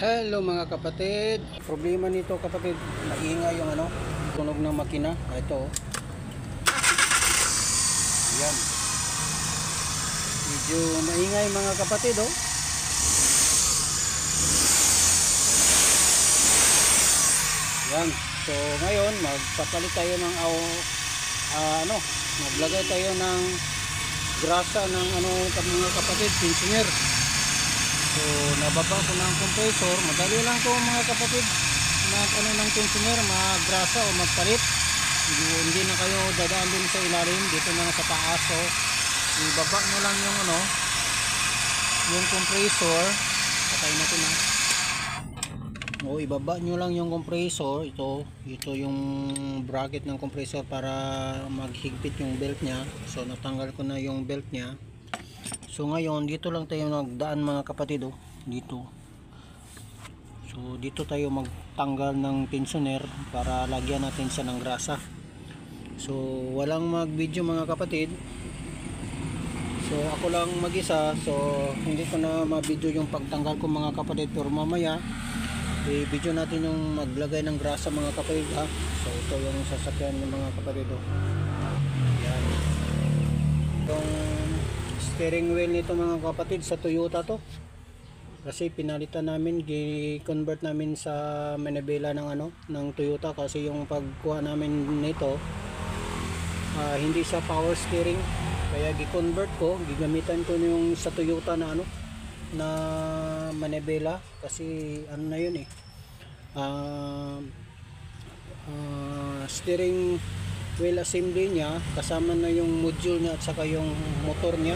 Hello mga kapatid. Problema nito kapatid, maingay yung tunog ng makina. Ito. Yan. Medyo maingay mga kapatid oh. Yan. So ngayon magpapalit tayo ng maglagay tayo ng grasa ng mga kapatid, tensioner. So nababa ko ng compressor, madali lang to mga kapatid. Ng tensioner, maggrasa o magpalit. Hindi na kayo dadaan din sa ilalim, dito na sa taas. So ibaba nyo lang yung compressor. Patay natin na. O ibaba nyo lang yung compressor. Ito yung bracket ng compressor para maghigpit yung belt nya. So natanggal ko na yung belt nya. So ngayon dito lang tayo nagdaan mga kapatid oh, dito. So dito tayo magtanggal ng tensioner para lagyan natin siya ng grasa. So walang mag-video mga kapatid. So ako lang mag-isa, so hindi ko na ma-video yung pagtanggal ko mga kapatid, pero mamaya i-video natin yung maglagay ng grasa mga kapatid ha. So ito yung sasakyan ng mga kapatid oh. Yan. Itong steering wheel nito mga kapatid sa Toyota to. Kasi pinalitan namin, gi-convert namin sa manibela ng Toyota kasi yung pagkuha namin nito hindi siya power steering. Kaya gi-convert ko, gigamitan ko yung sa Toyota na manibela kasi na yun steering wheel assembly niya, kasama na yung module niya at saka yung motor niya.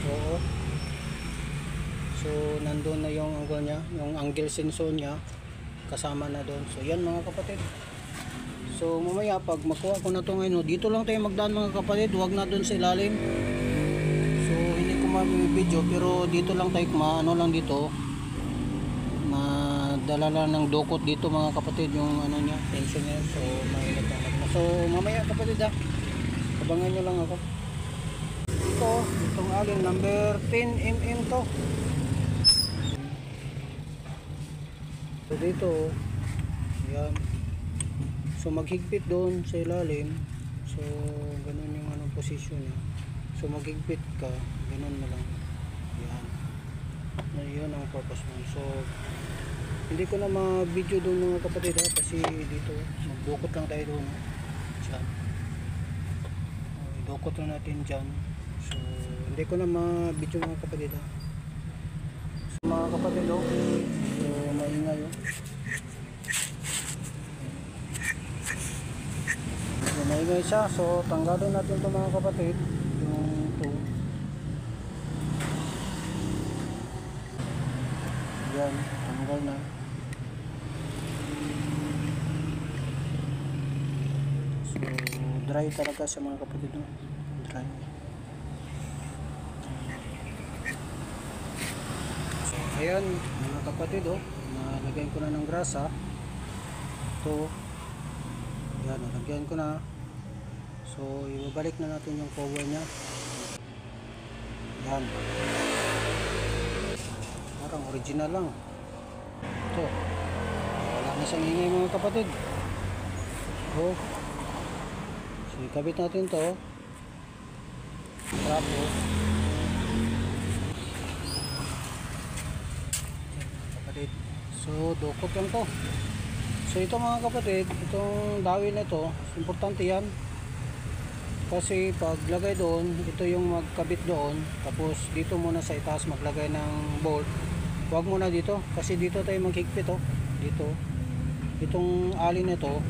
Oo. So nandun na yung angle niya, yung angle sensor niya kasama na doon. So yan mga kapatid. So mamaya pag makuha ko na to ngayon, dito lang tayo magdaan mga kapatid, huwag na doon sa ilalim. So hindi ko ma-video, pero dito lang tayo lang dito. Madala lang ng dokot dito mga kapatid yung niya, tension niya. So mainit lang. So mamaya kapatid abangan nyo lang ako. Itong alin number 10mm to. So dito yan. So maghigpit doon sa ilalim. So ganun yung position niya. So maghigpit ka, ganun na lang. Yan. Yun ang purpose mo. So hindi ko na ma-video doon mga kapatid kasi dito magdukot lang tayo doon. Idukot lang natin dyan. So hindi ko na ma-video mga kapatid So mga kapatid so maingay so maingay siya. So tanggalin natin ito mga kapatid, yung ito. Yan, tanggal na. So dry talaga siya mga kapatid dry. So ayan mga kapatid nalagyan ko na ng grasa. Ito yan, nalagyan ko na. So ibabalik na natin yung cover nya. Yan, parang original lang ito. Wala na siyang ingay mga kapatid. So ikabit natin to trapo. Kapatid, so dukot lang to. So ito mga kapatid, itong dawin na ito, importante yan kasi paglagay doon, ito yung magkabit doon. Tapos dito muna sa itaas maglagay ng bolt. Huwag muna dito kasi dito tayo maghigpit dito. Itong alin na ito,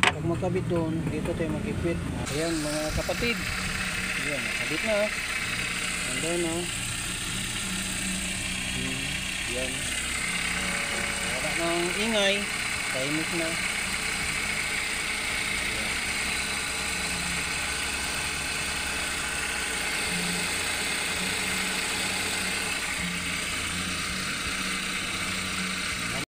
pag magkabit doon, dito tayo maghigpit. Ayan mga kapatid, ayan, nakabit na. Andun yan. Wala nang ingay, tahimik na.